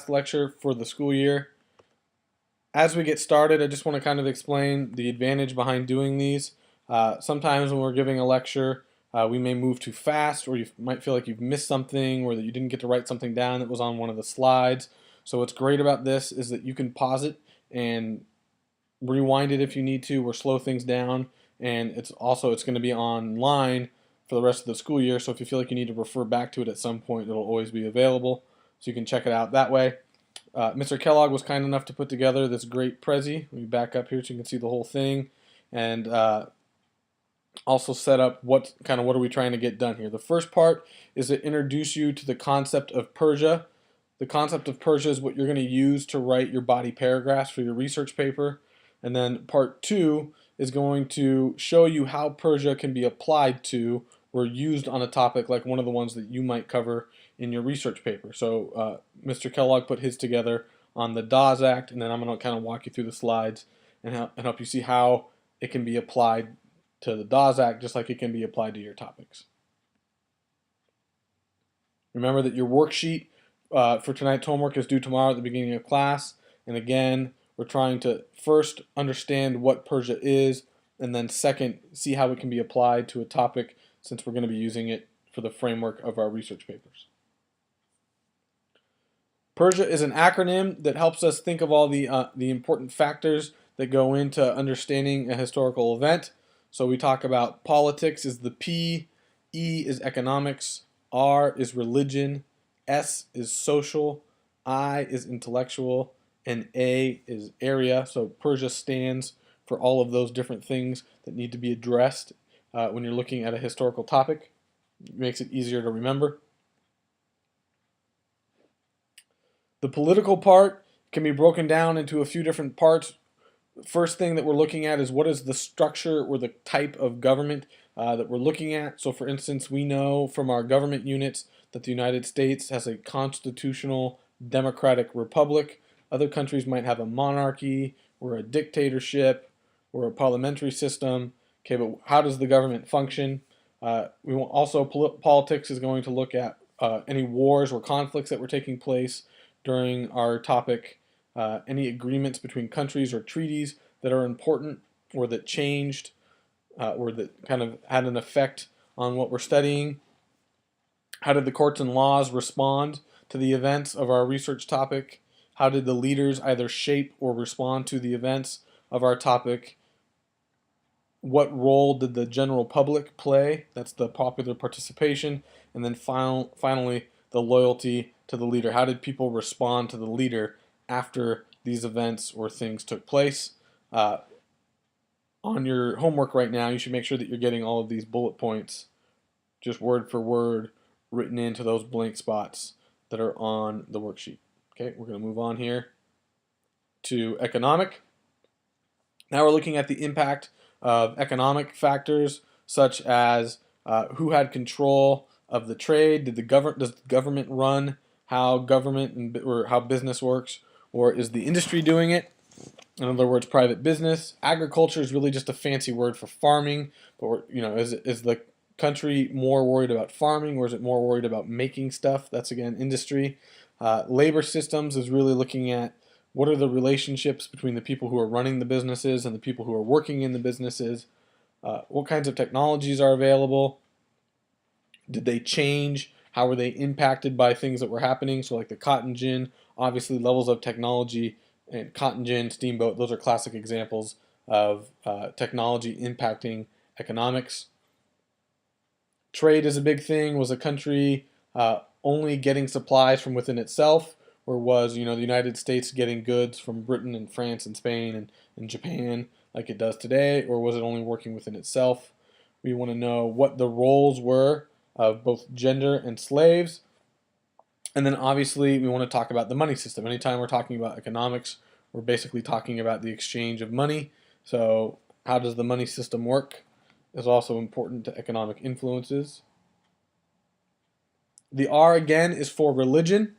last lecture for the school year. As we get started, I just want to kind of explain the advantage behind doing these. Sometimes when we're giving a lecture, we may move too fast, or you might feel like you've missed something, or that you didn't get to write something down that was on one of the slides. So what's great about this is that you can pause it and rewind it if you need to, or slow things down. And it's going to be online for the rest of the school year, so if you feel like you need to refer back to it at some point, it'll always be available, so you can check it out that way. Mr. Kellogg was kind enough to put together this great Prezi. Let me back up here so you can see the whole thing, and also set up what are we trying to get done here. The first part is to introduce you to the concept of Persia. The concept of Persia is what you're going to use to write your body paragraphs for your research paper. And then part 2 is going to show you how Persia can be applied to or used on a topic like one of the ones that you might cover in your research paper. So Mr. Kellogg put his together on the Dawes Act, and then I'm going to kind of walk you through the slides and help you see how it can be applied to the Dawes Act just like it can be applied to your topics. Remember that your worksheet for tonight's homework is due tomorrow at the beginning of class, and again, we're trying to first understand what Persia is, and then second, see how it can be applied to a topic since we're going to be using it for the framework of our research papers. Persia is an acronym that helps us think of all the important factors that go into understanding a historical event. So we talk about politics is the P, E is economics, R is religion, S is social, I is intellectual, and A is area. So Persia stands for all of those different things that need to be addressed when you're looking at a historical topic. It makes it easier to remember. The political part can be broken down into a few different parts. First thing that we're looking at is what is the structure or the type of government that we're looking at. So for instance, we know from our government units that the United States has a constitutional democratic republic. Other countries might have a monarchy or a dictatorship or a parliamentary system. Okay, but how does the government function? We want also politics is going to look at any wars or conflicts that were taking place during our topic, any agreements between countries or treaties that are important or that changed or that kind of had an effect on what we're studying. How did the courts and laws respond to the events of our research topic? How did the leaders either shape or respond to the events of our topic? What role did the general public play? That's the popular participation. And then finally, the loyalty to the leader. How did people respond to the leader after these events or things took place? On your homework right now, you should make sure that you're getting all of these bullet points, just word for word, written into those blank spots that are on the worksheet. Okay, we're going to move on here to economic. Now we're looking at the impact of economic factors such as who had control of the trade. Does the government run how or how business works, or is the industry doing it? In other words, private business. Agriculture is really just a fancy word for farming, but is the country more worried about farming, or is it more worried about making stuff? That's again industry. Labor systems is really looking at what are the relationships between the people who are running the businesses and the people who are working in the businesses. What kinds of technologies are available? Did they change? How were they impacted by things that were happening? So like the cotton gin, obviously levels of technology, and cotton gin, steamboat, those are classic examples of technology impacting economics. Trade is a big thing. Was a country only getting supplies from within itself, or was the United States getting goods from Britain and France and Spain and Japan like it does today, or was it only working within itself? We want to know what the roles were of both gender and slaves. And then obviously we want to talk about the money system. Anytime we're talking about economics, we're basically talking about the exchange of money. So how does the money system work is also important to economic influences. The R again is for religion.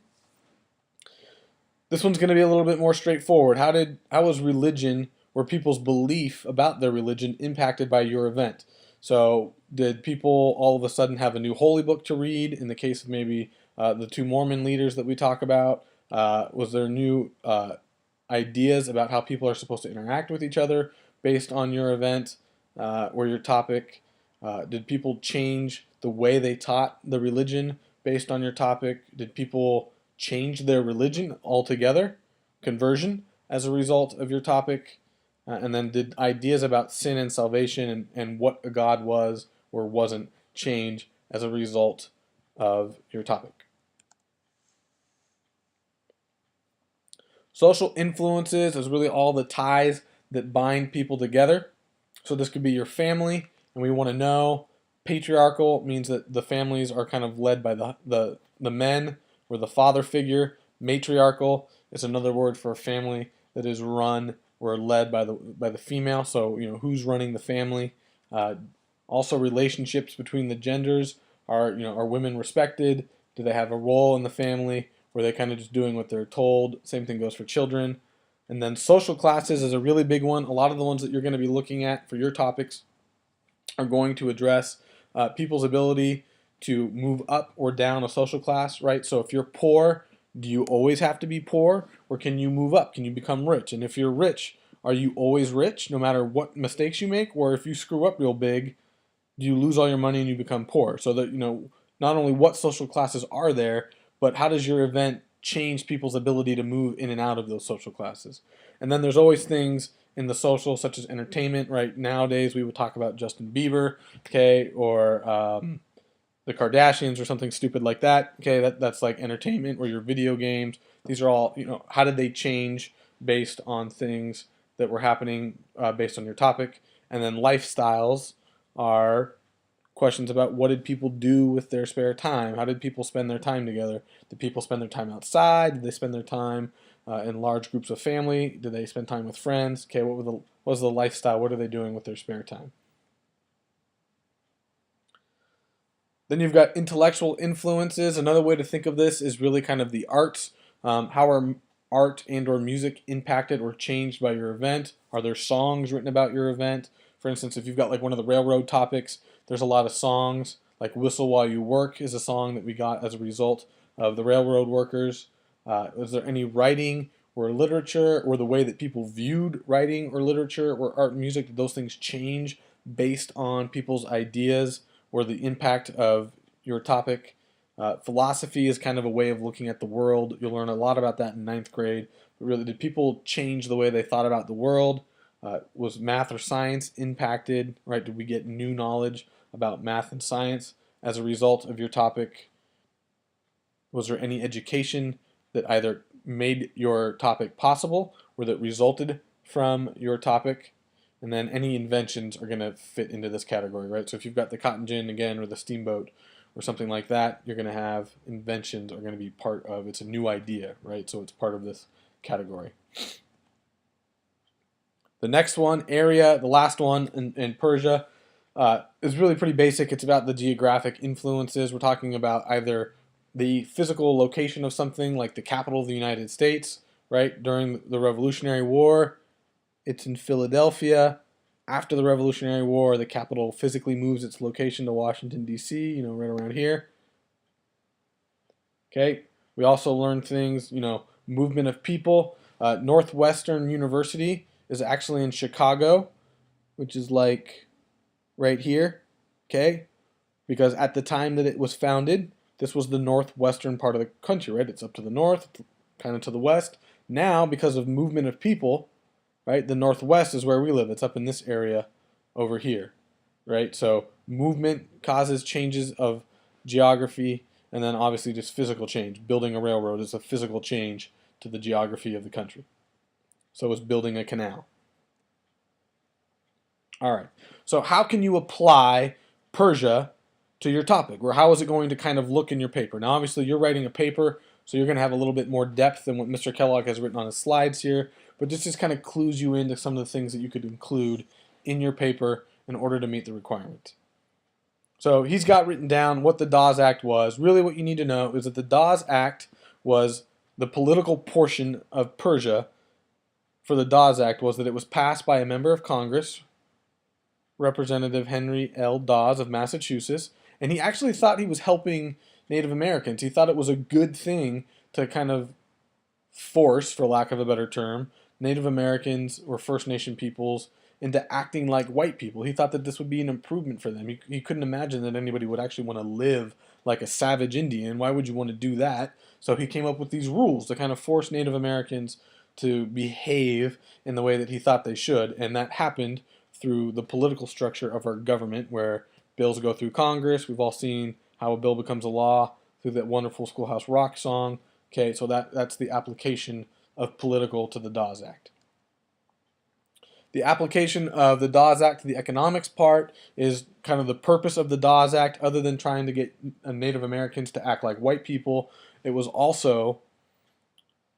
This one's going to be a little bit more straightforward. How was religion or people's belief about their religion impacted by your event? So did people all of a sudden have a new holy book to read in the case of maybe the two Mormon leaders that we talk about? Was there new ideas about how people are supposed to interact with each other based on your event or your topic? Did people change the way they taught the religion based on your topic? Did people change their religion altogether? Conversion as a result of your topic? And then did ideas about sin and salvation and what a God was or wasn't change as a result of your topic? Social influences is really all the ties that bind people together. So this could be your family, and we want to know. Patriarchal means that the families are kind of led by the men or the father figure. Matriarchal is another word for a family that is run or led by the female. So who's running the family. Also, relationships between the genders are women respected? Do they have a role in the family? Or are they kind of just doing what they're told? Same thing goes for children. And then social classes is a really big one. A lot of the ones that you're going to be looking at for your topics are going to address people's ability to move up or down a social class, right? So if you're poor, do you always have to be poor, or can you move up? Can you become rich? And if you're rich, are you always rich no matter what mistakes you make? Or if you screw up real big, do you lose all your money and you become poor? So that, not only what social classes are there, but how does your event change people's ability to move in and out of those social classes? And then there's always things in the social, such as entertainment, right? Nowadays, we would talk about Justin Bieber, okay, or the Kardashians or something stupid like that, okay? That's like entertainment, or your video games. These are all, how did they change based on things that were happening based on your topic? And then lifestyles are questions about what did people do with their spare time? How did people spend their time together? Did people spend their time outside? Did they spend their time in large groups of family? Did they spend time with friends? Okay, what was the lifestyle? What are they doing with their spare time? Then you've got intellectual influences. Another way to think of this is really kind of the arts. How are art and or music impacted or changed by your event? Are there songs written about your event? For instance, if you've got like one of the railroad topics, there's a lot of songs, like Whistle While You Work is a song that we got as a result of the railroad workers. Was there any writing or literature, or the way that people viewed writing or literature or art and music? Did those things change based on people's ideas or the impact of your topic? Philosophy is kind of a way of looking at the world. You'll learn a lot about that in ninth grade. But really, did people change the way they thought about the world? Was math or science impacted, right? Did we get new knowledge about math and science as a result of your topic? Was there any education that either made your topic possible or that resulted from your topic? And then any inventions are going to fit into this category, right? So if you've got the cotton gin again, or the steamboat or something like that, you're going to have inventions are going to be part of, it's a new idea, right? So it's part of this category. The next one, area, the last one in Persia, is really pretty basic. It's about the geographic influences. We're talking about either the physical location of something, like the capital of the United States, right? During the Revolutionary War, it's in Philadelphia. After the Revolutionary War, the capital physically moves its location to Washington, D.C., right around here. Okay, we also learned things, movement of people. Northwestern University is actually in Chicago, which is like right here, okay? Because at the time that it was founded, this was the northwestern part of the country, right? It's up to the north, kind of to the west. Now, because of movement of people, right, the northwest is where we live. It's up in this area over here, right? So movement causes changes of geography, and then obviously just physical change. Building a railroad is a physical change to the geography of the country. So is building a canal. All right. So how can you apply Persia to your topic? Or how is it going to kind of look in your paper? Now, obviously, you're writing a paper, so you're going to have a little bit more depth than what Mr. Kellogg has written on his slides here. But this just kind of clues you into some of the things that you could include in your paper in order to meet the requirements. So he's got written down what the Dawes Act was. Really what you need to know is that the Dawes Act was the political portion of Persia for the Dawes Act was that it was passed by a member of Congress, Representative Henry L. Dawes of Massachusetts, and he actually thought he was helping Native Americans. He thought it was a good thing to kind of force, for lack of a better term, Native Americans or First Nation peoples into acting like white people. He thought that this would be an improvement for them. He couldn't imagine that anybody would actually want to live like a savage Indian. Why would you want to do that? So he came up with these rules to kind of force Native Americans to behave in the way that he thought they should, and that happened through the political structure of our government, where bills go through Congress. We've all seen how a bill becomes a law through that wonderful Schoolhouse Rock song. Okay, so that's the application of political to the Dawes Act. The application of the Dawes Act to the economics part is kind of the purpose of the Dawes Act. Other than trying to get Native Americans to act like white people, it was also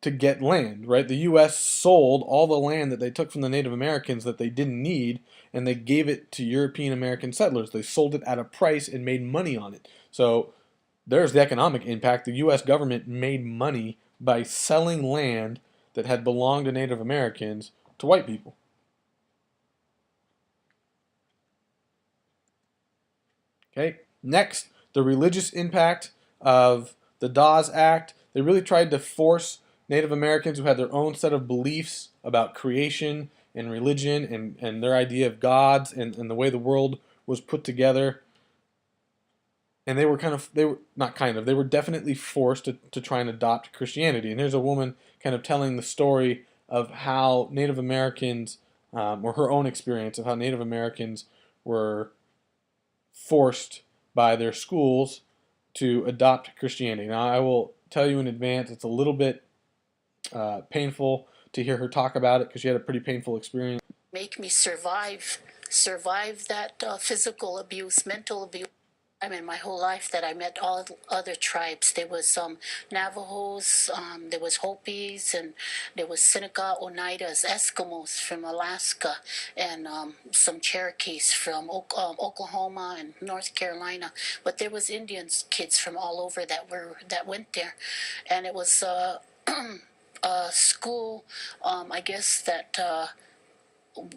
to get land, right? The U.S. sold all the land that they took from the Native Americans that they didn't need, and they gave it to European American settlers. They sold it at a price and made money on it. So there's the economic impact. The U.S. government made money by selling land that had belonged to Native Americans to white people. Okay, next, the religious impact of the Dawes Act. They really tried to force Native Americans who had their own set of beliefs about creation and religion and their idea of gods and the way the world was put together. And they were they were definitely forced to try and adopt Christianity. And here's a woman kind of telling the story of how Native Americans, or her own experience of how Native Americans were forced by their schools to adopt Christianity. Now, I will tell you in advance, it's a little bit painful to hear her talk about it because she had a pretty painful experience. Make me survive that physical abuse, mental abuse. I mean, my whole life that I met all other tribes. There was Navajos, there was Hopis, and there was Seneca Oneidas, Eskimos from Alaska, and some Cherokees from Oklahoma and North Carolina. But there was Indians, kids from all over that went there, and it was a school, I guess that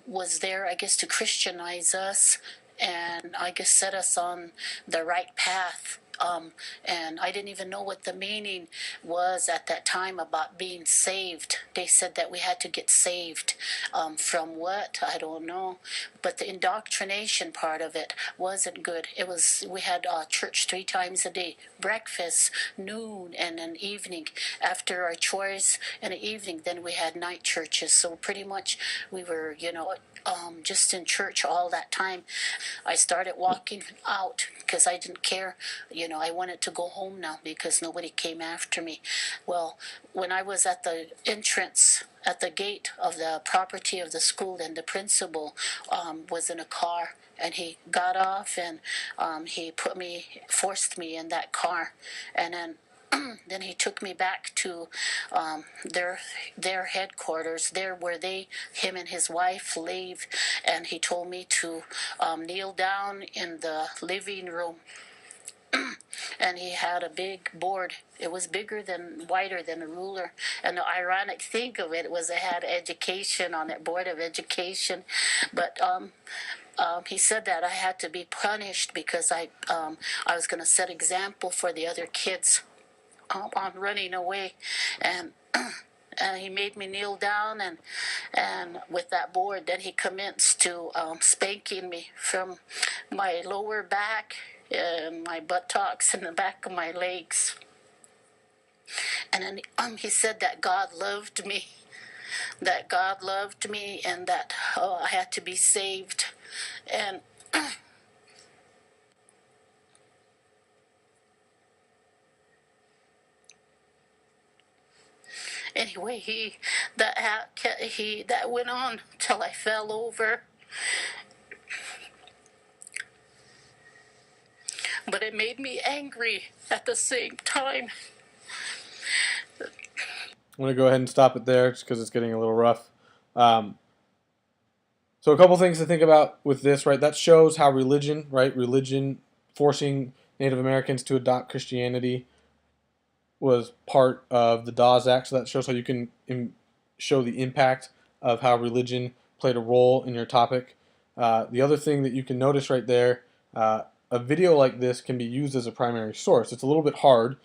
was there, I guess, to Christianize us and I guess set us on the right path. And I didn't even know what the meaning was at that time about being saved. They said that we had to get saved from what? I don't know. But the indoctrination part of it wasn't good. We had church 3 times a day, breakfast, noon, and an evening. After our chores in the evening, then we had night churches. So pretty much we were, just in church all that time. I started walking out because I didn't care. I wanted to go home now because nobody came after me. Well, when I was at the entrance, at the gate of the property of the school, then the principal was in a car, and he got off and he forced me in that car, and then he took me back to their headquarters, there where him and his wife lived, and he told me to kneel down in the living room. And he had a big board. It was wider than a ruler. And the ironic thing of it was it had education on it, Board of Education. But he said that I had to be punished because I was going to set example for the other kids on running away. And he made me kneel down, and with that board, then he commenced to spanking me from my lower back, my buttocks, and the back of my legs. And then he said that God loved me, and that I had to be saved. And anyway, that went on till I fell over. But it made me angry at the same time. I'm going to go ahead and stop it there just because it's getting a little rough. So a couple things to think about with this, right? That shows how religion forcing Native Americans to adopt Christianity was part of the Dawes Act. So that shows how you can show the impact of how religion played a role in your topic. The other thing that you can notice right there, a video like this can be used as a primary source. It's a little bit hard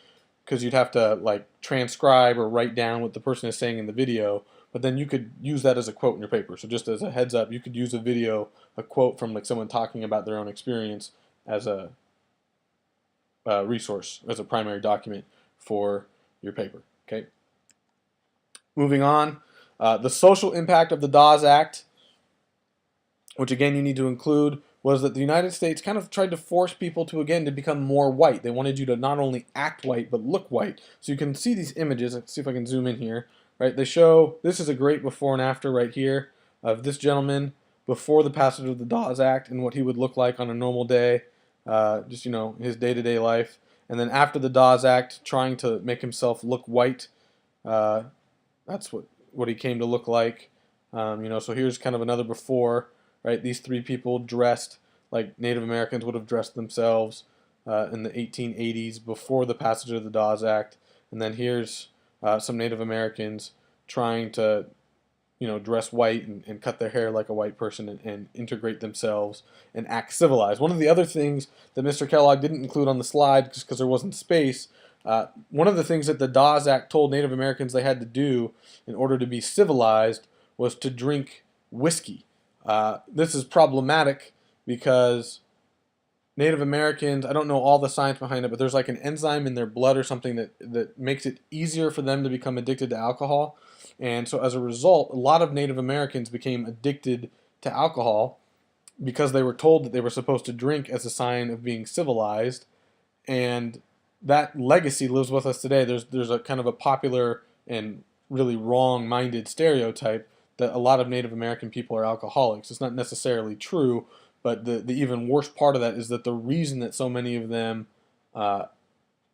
because you'd have to like transcribe or write down what the person is saying in the video, but then you could use that as a quote in your paper. So just as a heads up, you could use a video, a quote from like someone talking about their own experience as a resource, as a primary document for your paper. Okay. Moving on, the social impact of the Dawes Act, which again you need to include, was that the United States kind of tried to force people to, again, to become more white. They wanted you to not only act white, but look white. So you can see these images. Let's see if I can zoom in here. Right, they show, this is a great before and after right here of this gentleman before the passage of the Dawes Act and what he would look like on a normal day, just, you know, his day-to-day life. And then after the Dawes Act, trying to make himself look white. That's what he came to look like. You know, so here's kind of another before. Right, these three people dressed like Native Americans would have dressed themselves in the 1880s before the passage of the Dawes Act, and then here's some Native Americans trying to, you know, dress white and cut their hair like a white person and integrate themselves and act civilized. One of the other things that Mr. Kellogg didn't include on the slide just because there wasn't space. One of the things that the Dawes Act told Native Americans they had to do in order to be civilized was to drink whiskey. This is problematic because Native Americans, I don't know all the science behind it, but there's like an enzyme in their blood or something that makes it easier for them to become addicted to alcohol. And so as a result, a lot of Native Americans became addicted to alcohol because they were told that they were supposed to drink as a sign of being civilized. And that legacy lives with us today. There's a kind of a popular and really wrong-minded stereotype that a lot of Native American people are alcoholics. It's not necessarily true, but the even worse part of that is that the reason that so many of them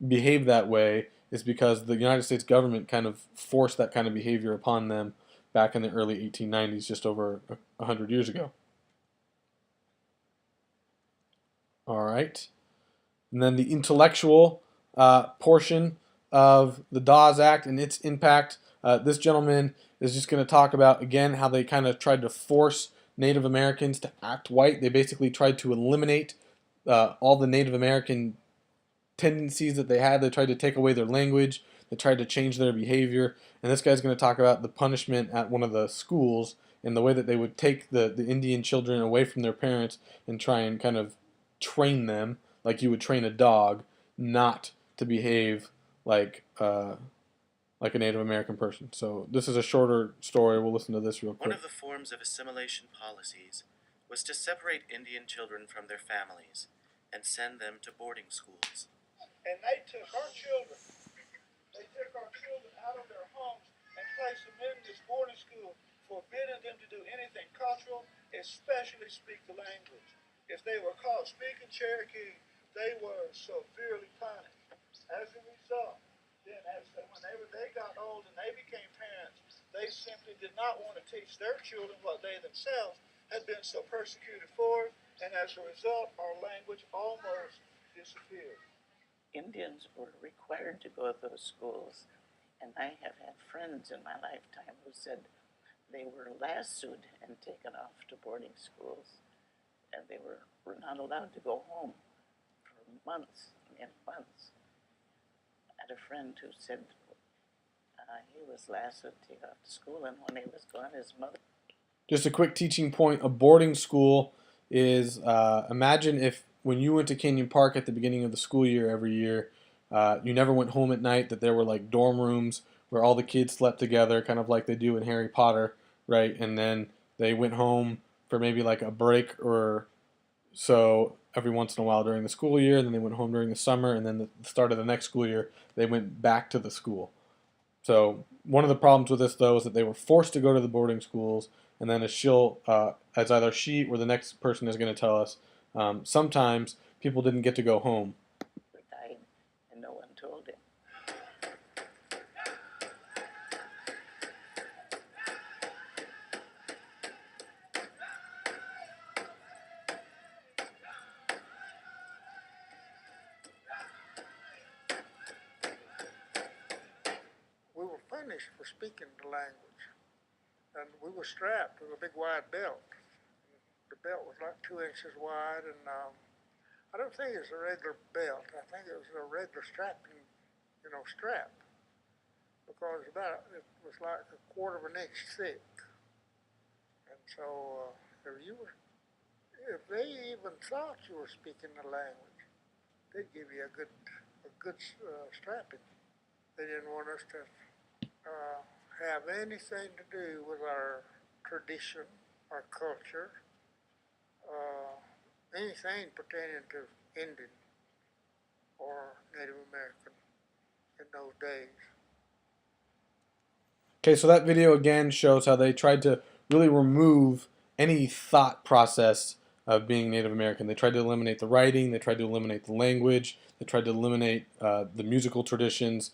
behave that way is because the United States government kind of forced that kind of behavior upon them back in the early 1890s, just over 100 years ago. All right. And then the intellectual portion of the Dawes Act and its impact. This gentleman is just going to talk about, again, how they kind of tried to force Native Americans to act white. They basically tried to eliminate all the Native American tendencies that they had. They tried to take away their language. They tried to change their behavior. And this guy's going to talk about the punishment at one of the schools and the way that they would take the Indian children away from their parents and try and kind of train them like you would train a dog not to behave like a Native American person. So this is a shorter story. We'll listen to this real quick. One of the forms of assimilation policies was to separate Indian children from their families and send them to boarding schools. And they took our children out of their homes and placed them in this boarding school, forbidding them to do anything cultural, especially speak the language. If they were caught speaking Cherokee, they were severely punished. As a result, then whenever they got old and they became parents, they simply did not want to teach their children what they themselves had been so persecuted for, and as a result, our language almost disappeared. Indians were required to go to those schools, and I have had friends in my lifetime who said they were lassoed and taken off to boarding schools, and they were not allowed to go home for months and months. I had a friend who said he was lassoed, taken off to school, and when he was gone, his mother... Just a quick teaching point, a boarding school is, imagine if when you went to Canyon Park at the beginning of the school year every year, you never went home at night, that there were like dorm rooms where all the kids slept together, kind of like they do in Harry Potter, right? And then they went home for maybe like a break or so every once in a while during the school year, and then they went home during the summer, and then the start of the next school year, they went back to the school. So one of the problems with this, though, is that they were forced to go to the boarding schools, and then as either she or the next person is going to tell us, sometimes people didn't get to go home. died, and no one told him. We were punished for speaking the language, and we were strapped with a big wide belt. The belt was like 2 inches wide, and I don't think it was a regular belt. I think it was a regular strapping strap, because it was like a quarter of an inch thick. And so if they even thought you were speaking the language, they'd give you a good strapping. They didn't want us to have anything to do with our tradition, our culture, anything pertaining to Indian or Native American in those days. Okay, so that video again shows how they tried to really remove any thought process of being Native American. They tried to eliminate the writing, they tried to eliminate the language, they tried to eliminate the musical traditions,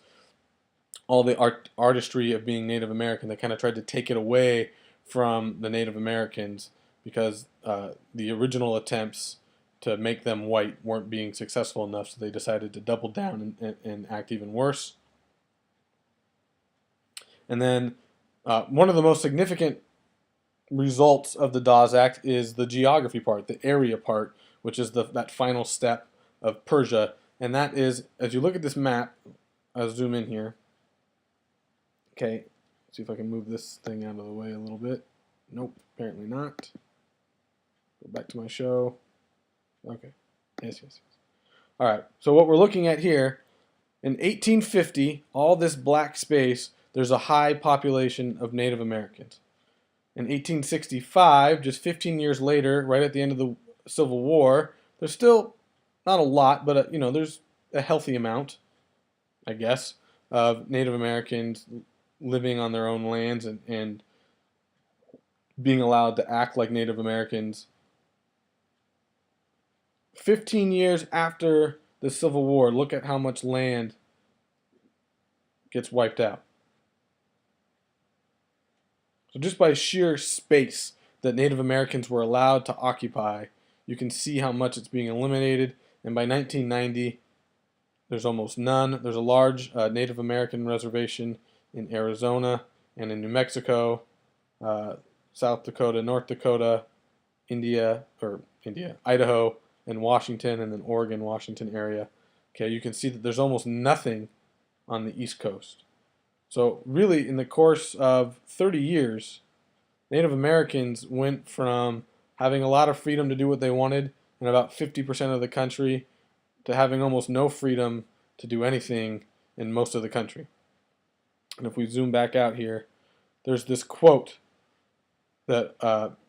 all the artistry of being Native American. They kind of tried to take it away from the Native Americans because the original attempts to make them white weren't being successful enough, so they decided to double down and act even worse. And then one of the most significant results of the Dawes Act is the geography part, the area part, which is that final step of Persia. And that is, as you look at this map, I'll zoom in here. Okay, see if I can move this thing out of the way a little bit. Nope, apparently not. Go back to my show. Okay, yes. All right, so what we're looking at here, in 1850, all this black space, there's a high population of Native Americans. In 1865, just 15 years later, right at the end of the Civil War, there's still not a lot, but there's a healthy amount, I guess, of Native Americans living on their own lands and being allowed to act like Native Americans. 15 years after the Civil War, look at how much land gets wiped out. So just by sheer space that Native Americans were allowed to occupy, you can see how much it's being eliminated. And by 1990, there's almost none. There's a large Native American reservation in Arizona and in New Mexico, South Dakota, North Dakota, Idaho, and Washington, and then Oregon, Washington area. Okay, you can see that there's almost nothing on the East Coast. So really, in the course of 30 years, Native Americans went from having a lot of freedom to do what they wanted in about 50% of the country to having almost no freedom to do anything in most of the country. And if we zoom back out here, there's this quote that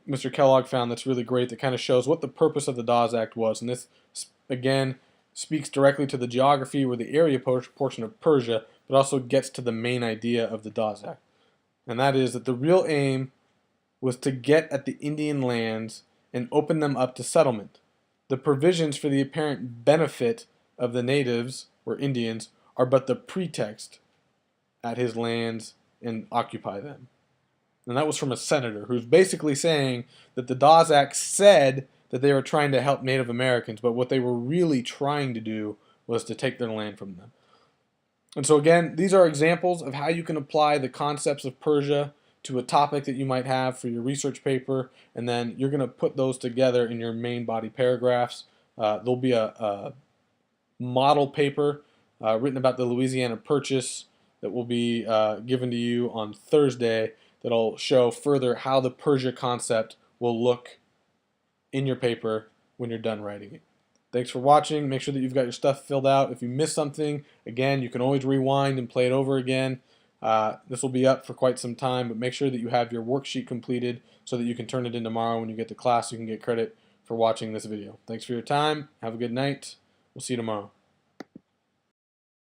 Mr. Kellogg found that's really great that kind of shows what the purpose of the Dawes Act was. And this, again, speaks directly to the geography or the area portion of Persia, but also gets to the main idea of the Dawes Act. And that is that the real aim was to get at the Indian lands and open them up to settlement. The provisions for the apparent benefit of the natives, or Indians, are but the pretext at his lands and occupy them. And that was from a senator who's basically saying that the Dawes Act said that they were trying to help Native Americans, but what they were really trying to do was to take their land from them. And so again, these are examples of how you can apply the concepts of Persia to a topic that you might have for your research paper, and then you're going to put those together in your main body paragraphs. There'll be a model paper written about the Louisiana Purchase that will be given to you on Thursday that'll show further how the Persia concept will look in your paper when you're done writing it. Thanks for watching. Make sure that you've got your stuff filled out. If you missed something, again, you can always rewind and play it over again. This will be up for quite some time, but make sure that you have your worksheet completed so that you can turn it in tomorrow when you get to class. You can get credit for watching this video. Thanks for your time. Have a good night. We'll see you tomorrow.